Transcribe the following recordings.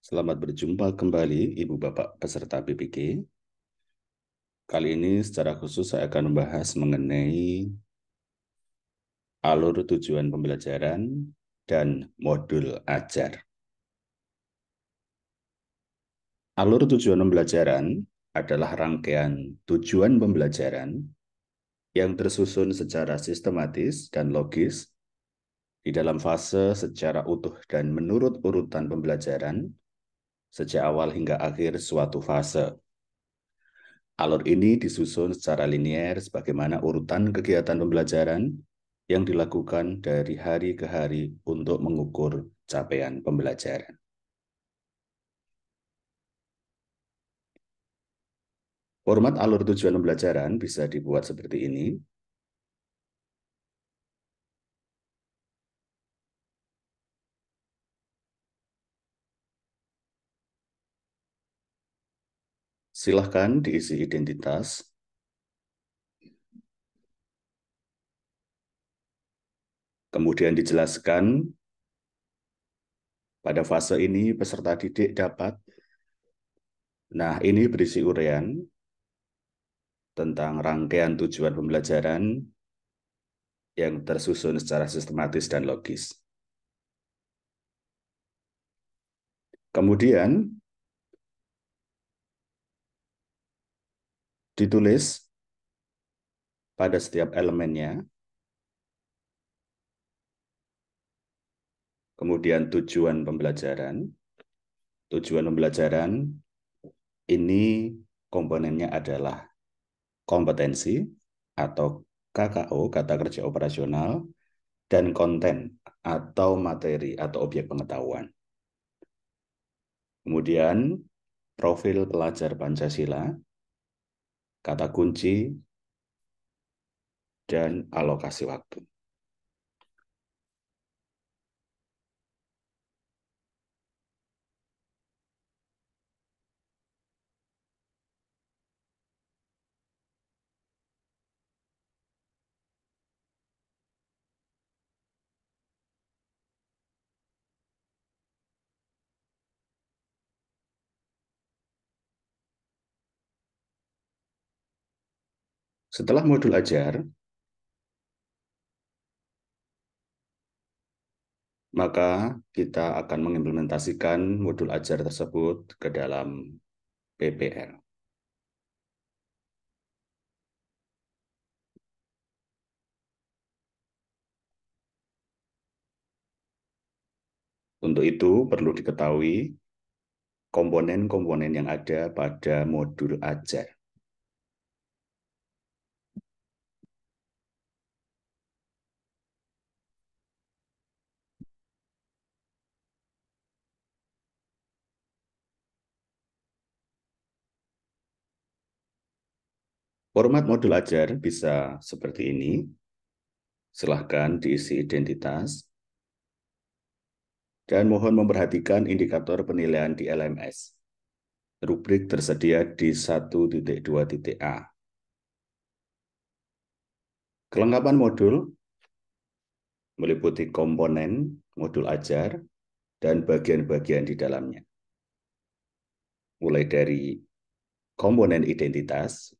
Selamat berjumpa kembali Ibu Bapak peserta PPG. Kali ini secara khusus saya akan membahas mengenai alur tujuan pembelajaran dan modul ajar. Alur tujuan pembelajaran adalah rangkaian tujuan pembelajaran yang tersusun secara sistematis dan logis di dalam fase secara utuh dan menurut urutan pembelajaran sejak awal hingga akhir suatu fase. Alur ini disusun secara linier sebagaimana urutan kegiatan pembelajaran yang dilakukan dari hari ke hari untuk mengukur capaian pembelajaran. Format alur tujuan pembelajaran bisa dibuat seperti ini. Silahkan diisi identitas. Kemudian dijelaskan pada fase ini peserta didik dapat. Nah, ini berisi uraian tentang rangkaian tujuan pembelajaran yang tersusun secara sistematis dan logis. Kemudian ditulis pada setiap elemennya, kemudian tujuan pembelajaran. Tujuan pembelajaran ini komponennya adalah kompetensi atau KKO, kata kerja operasional, dan konten atau materi atau objek pengetahuan. Kemudian profil pelajar Pancasila, kata kunci, dan alokasi waktu. Setelah modul ajar, maka kita akan mengimplementasikan modul ajar tersebut ke dalam PPL. Untuk itu perlu diketahui komponen-komponen yang ada pada modul ajar. Format modul ajar bisa seperti ini. Silahkan diisi identitas. Dan mohon memperhatikan indikator penilaian di LMS. Rubrik tersedia di 1.2.a. Kelengkapan modul meliputi komponen modul ajar dan bagian-bagian di dalamnya. Mulai dari komponen identitas,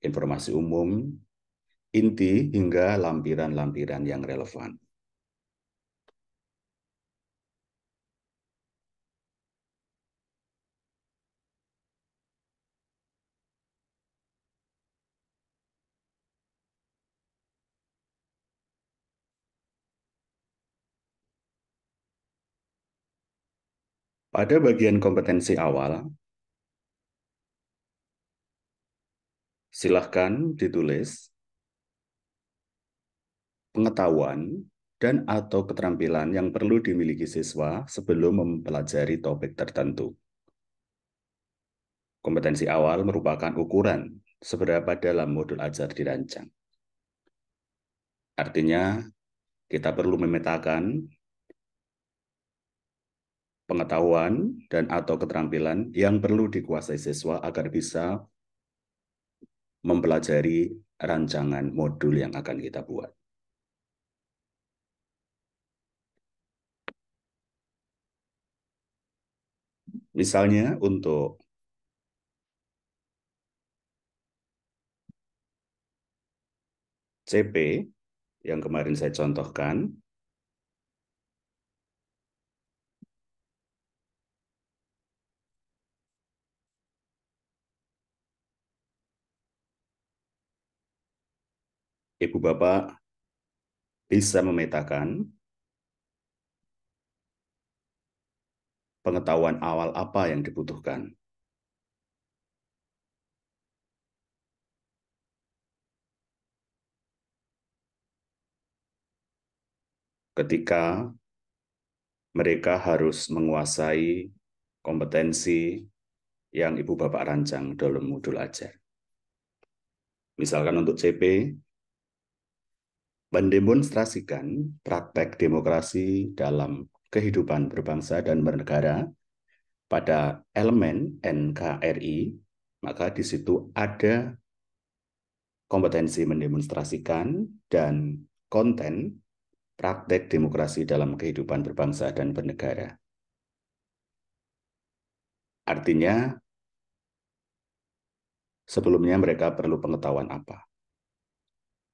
informasi umum, inti, hingga lampiran-lampiran yang relevan. Pada bagian kompetensi awal, silahkan ditulis pengetahuan dan atau keterampilan yang perlu dimiliki siswa sebelum mempelajari topik tertentu. Kompetensi awal merupakan ukuran seberapa dalam modul ajar dirancang. Artinya, kita perlu memetakan pengetahuan dan atau keterampilan yang perlu dikuasai siswa agar bisa mempelajari rancangan modul yang akan kita buat. Misalnya untuk CP yang kemarin saya contohkan, Ibu Bapak bisa memetakan pengetahuan awal apa yang dibutuhkan. Ketika mereka harus menguasai kompetensi yang Ibu Bapak rancang dalam modul ajar. Misalkan untuk CP, mendemonstrasikan praktek demokrasi dalam kehidupan berbangsa dan bernegara pada elemen NKRI, maka di situ ada kompetensi mendemonstrasikan dan konten praktek demokrasi dalam kehidupan berbangsa dan bernegara. Artinya, sebelumnya mereka perlu pengetahuan apa?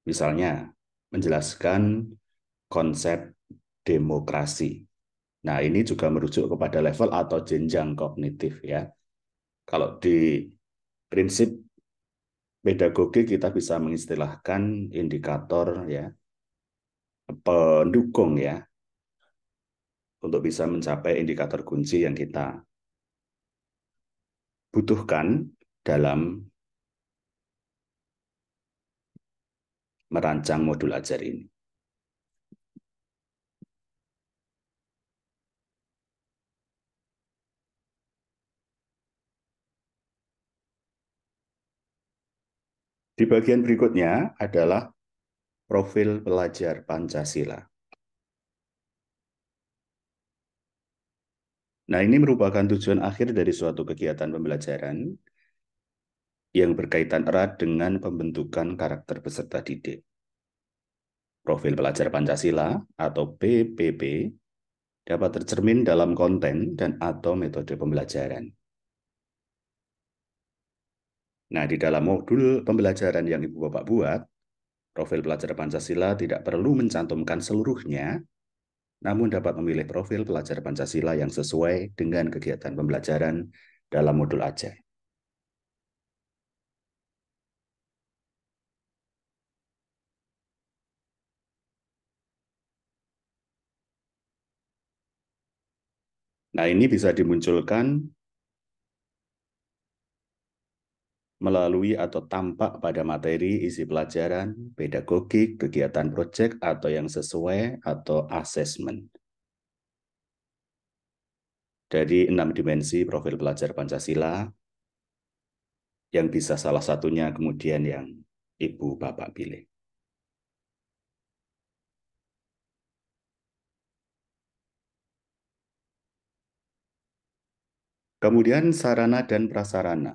Misalnya, menjelaskan konsep demokrasi. Nah, ini juga merujuk kepada level atau jenjang kognitif ya. Kalau di prinsip pedagogi kita bisa mengistilahkan indikator ya, pendukung ya, untuk bisa mencapai indikator kunci yang kita butuhkan dalam merancang modul ajar ini. Di bagian berikutnya adalah profil pelajar Pancasila. Nah, ini merupakan tujuan akhir dari suatu kegiatan pembelajaran yang berkaitan erat dengan pembentukan karakter peserta didik. Profil pelajar Pancasila atau PPP dapat tercermin dalam konten dan atau metode pembelajaran. Nah, di dalam modul pembelajaran yang Ibu Bapak buat, profil pelajar Pancasila tidak perlu mencantumkan seluruhnya, namun dapat memilih profil pelajar Pancasila yang sesuai dengan kegiatan pembelajaran dalam modul ajar. Nah, ini bisa dimunculkan melalui atau tampak pada materi, isi pelajaran, pedagogik, kegiatan proyek, atau yang sesuai, atau asesmen. Dari 6 dimensi profil pelajar Pancasila, yang bisa salah satunya kemudian yang Ibu Bapak pilih. Kemudian sarana dan prasarana.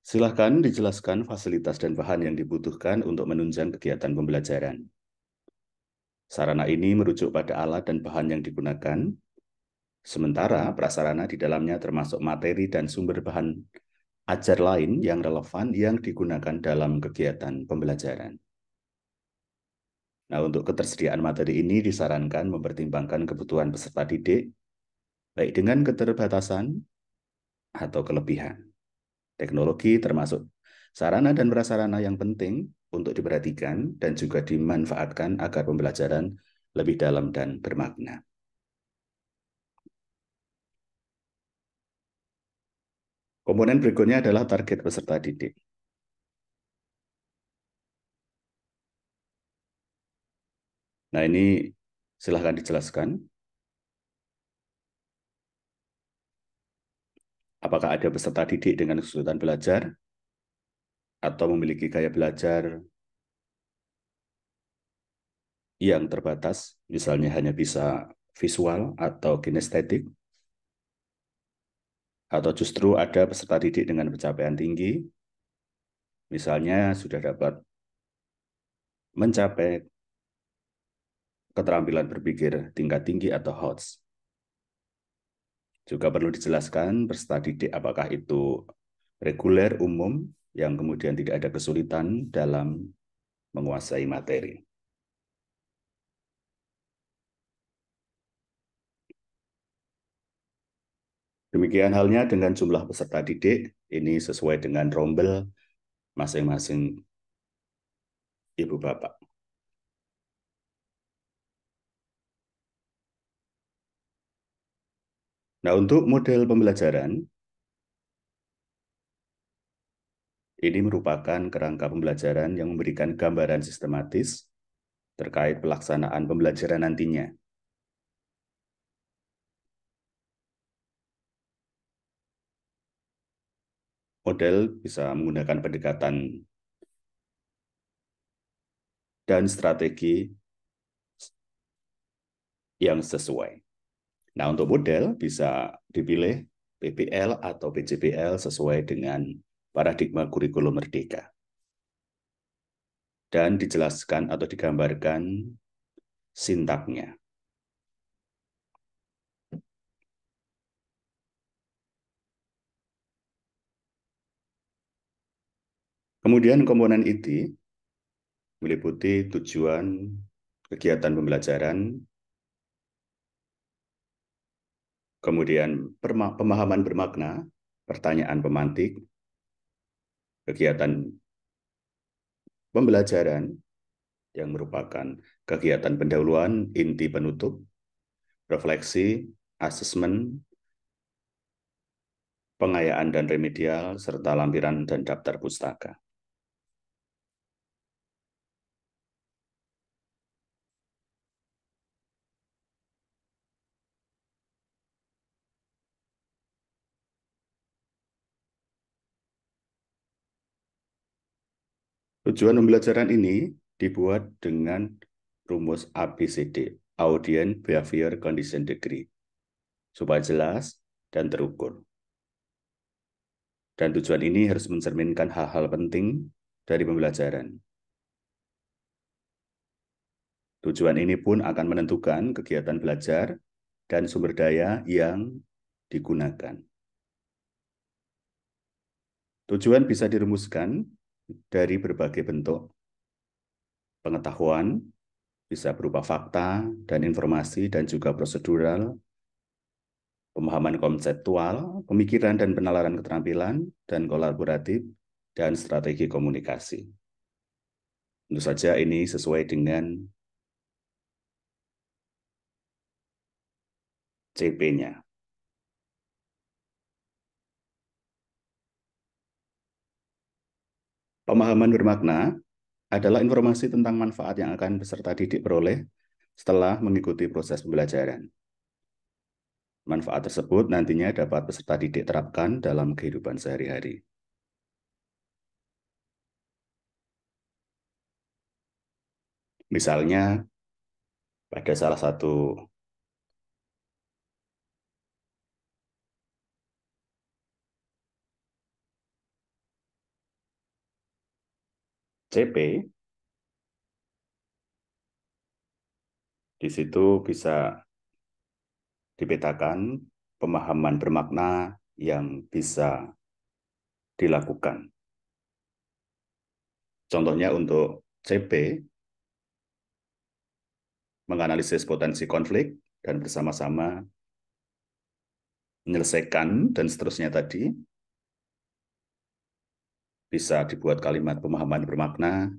Silakan dijelaskan fasilitas dan bahan yang dibutuhkan untuk menunjang kegiatan pembelajaran. Sarana ini merujuk pada alat dan bahan yang digunakan, sementara prasarana di dalamnya termasuk materi dan sumber bahan ajar lain yang relevan yang digunakan dalam kegiatan pembelajaran. Nah, untuk ketersediaan materi ini disarankan mempertimbangkan kebutuhan peserta didik, baik dengan keterbatasan atau kelebihan. Teknologi termasuk sarana dan prasarana yang penting untuk diperhatikan dan juga dimanfaatkan agar pembelajaran lebih dalam dan bermakna. Komponen berikutnya adalah target peserta didik. Nah, ini silahkan dijelaskan. Apakah ada peserta didik dengan kesulitan belajar atau memiliki gaya belajar yang terbatas, misalnya hanya bisa visual atau kinestetik, atau justru ada peserta didik dengan pencapaian tinggi, misalnya sudah dapat mencapai keterampilan berpikir tingkat tinggi atau HOTS. Juga perlu dijelaskan peserta didik apakah itu reguler umum yang kemudian tidak ada kesulitan dalam menguasai materi. Demikian halnya dengan jumlah peserta didik, ini sesuai dengan rombel masing-masing Ibu Bapak. Nah, untuk model pembelajaran, ini merupakan kerangka pembelajaran yang memberikan gambaran sistematis terkait pelaksanaan pembelajaran nantinya. Model bisa menggunakan pendekatan dan strategi yang sesuai. Nah, untuk model bisa dipilih PBL atau PJBL sesuai dengan paradigma kurikulum merdeka. Dan dijelaskan atau digambarkan sintaknya. Kemudian komponen inti meliputi tujuan kegiatan pembelajaran, kemudian pemahaman bermakna, pertanyaan pemantik, kegiatan pembelajaran yang merupakan kegiatan pendahuluan, inti penutup, refleksi, asesmen, pengayaan dan remedial, serta lampiran dan daftar pustaka. Tujuan pembelajaran ini dibuat dengan rumus ABCD, Audience Behavior Condition Degree, supaya jelas dan terukur. Dan tujuan ini harus mencerminkan hal-hal penting dari pembelajaran. Tujuan ini pun akan menentukan kegiatan belajar dan sumber daya yang digunakan. Tujuan bisa dirumuskan dari berbagai bentuk pengetahuan, bisa berupa fakta dan informasi dan juga prosedural, pemahaman konseptual, pemikiran dan penalaran keterampilan, dan kolaboratif, dan strategi komunikasi. Tentu saja ini sesuai dengan CP-nya. Pemahaman bermakna adalah informasi tentang manfaat yang akan peserta didik peroleh setelah mengikuti proses pembelajaran. Manfaat tersebut nantinya dapat peserta didik terapkan dalam kehidupan sehari-hari. Misalnya, pada salah satu CP, di situ bisa dipetakan pemahaman bermakna yang bisa dilakukan. Contohnya untuk CP, menganalisis potensi konflik dan bersama-sama menyelesaikan dan seterusnya tadi, bisa dibuat kalimat pemahaman bermakna,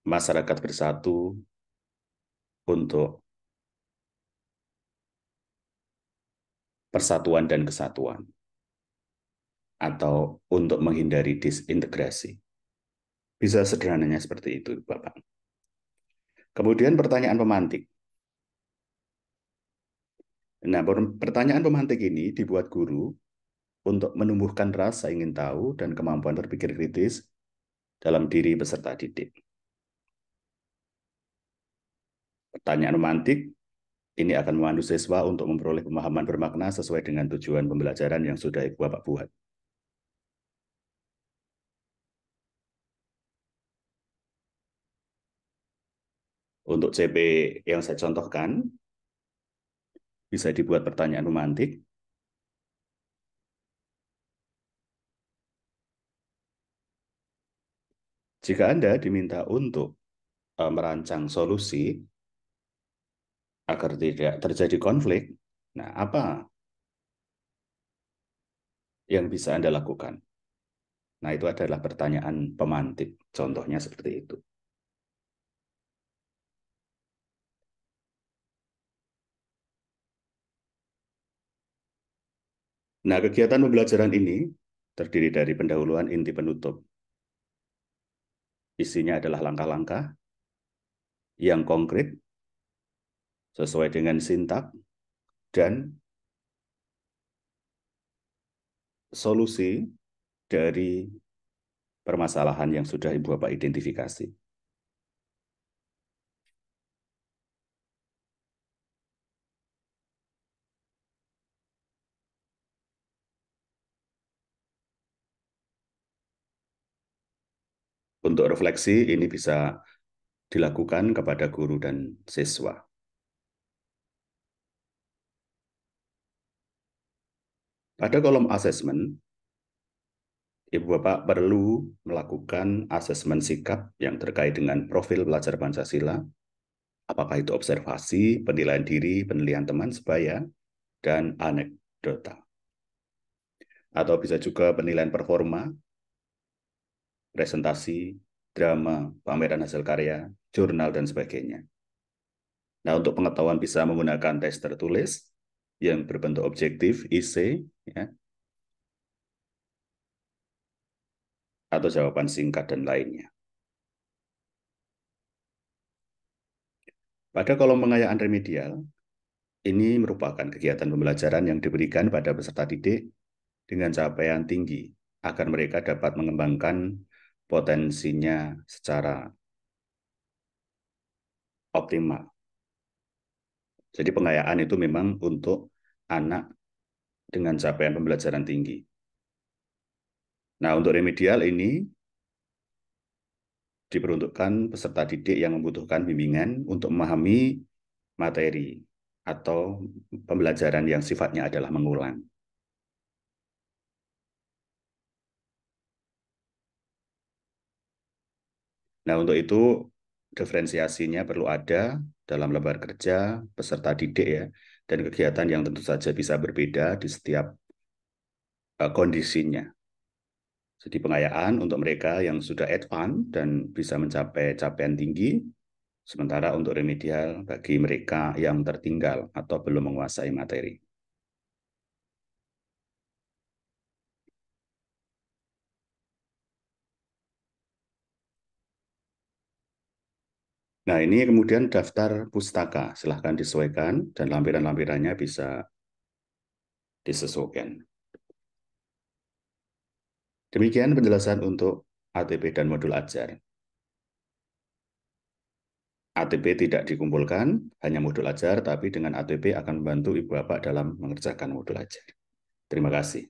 masyarakat bersatu untuk persatuan dan kesatuan, atau untuk menghindari disintegrasi. Bisa sederhananya seperti itu, Bapak. Kemudian pertanyaan pemantik. Nah, pertanyaan pemantik ini dibuat guru untuk menumbuhkan rasa ingin tahu dan kemampuan berpikir kritis dalam diri peserta didik. Pertanyaan pemantik ini akan memandu siswa untuk memperoleh pemahaman bermakna sesuai dengan tujuan pembelajaran yang sudah Ibu Bapak buat. Untuk CP yang saya contohkan, bisa dibuat pertanyaan pemantik. Jika Anda diminta untuk merancang solusi agar tidak terjadi konflik, nah apa yang bisa Anda lakukan? Nah, itu adalah pertanyaan pemantik. Contohnya seperti itu. Nah, kegiatan pembelajaran ini terdiri dari pendahuluan, inti, penutup. Isinya adalah langkah-langkah yang konkret sesuai dengan sintak dan solusi dari permasalahan yang sudah Ibu Bapak identifikasi. Untuk refleksi ini bisa dilakukan kepada guru dan siswa. Pada kolom asesmen, Ibu Bapak perlu melakukan asesmen sikap yang terkait dengan profil pelajar Pancasila, apakah itu observasi, penilaian diri, penilaian teman sebaya, dan anekdota. Atau bisa juga penilaian performa, presentasi, drama, pameran hasil karya, jurnal, dan sebagainya. Nah, untuk pengetahuan bisa menggunakan tes tertulis yang berbentuk objektif, IC, ya, atau jawaban singkat dan lainnya. Pada kolom pengayaan remedial, ini merupakan kegiatan pembelajaran yang diberikan pada peserta didik dengan capaian tinggi agar mereka dapat mengembangkan potensinya secara optimal. Jadi pengayaan itu memang untuk anak dengan capaian pembelajaran tinggi. Nah, untuk remedial ini diperuntukkan peserta didik yang membutuhkan bimbingan untuk memahami materi atau pembelajaran yang sifatnya adalah mengulang. Nah, untuk itu diferensiasinya perlu ada dalam lembar kerja peserta didik ya, dan kegiatan yang tentu saja bisa berbeda di setiap kondisinya. Jadi pengayaan untuk mereka yang sudah advance dan bisa mencapai capaian tinggi, sementara untuk remedial bagi mereka yang tertinggal atau belum menguasai materi. Nah, ini kemudian daftar pustaka. Silahkan disesuaikan dan lampiran-lampirannya bisa disesuaikan. Demikian penjelasan untuk ATP dan modul ajar. ATP tidak dikumpulkan, hanya modul ajar, tapi dengan ATP akan membantu Ibu Bapak dalam mengerjakan modul ajar. Terima kasih.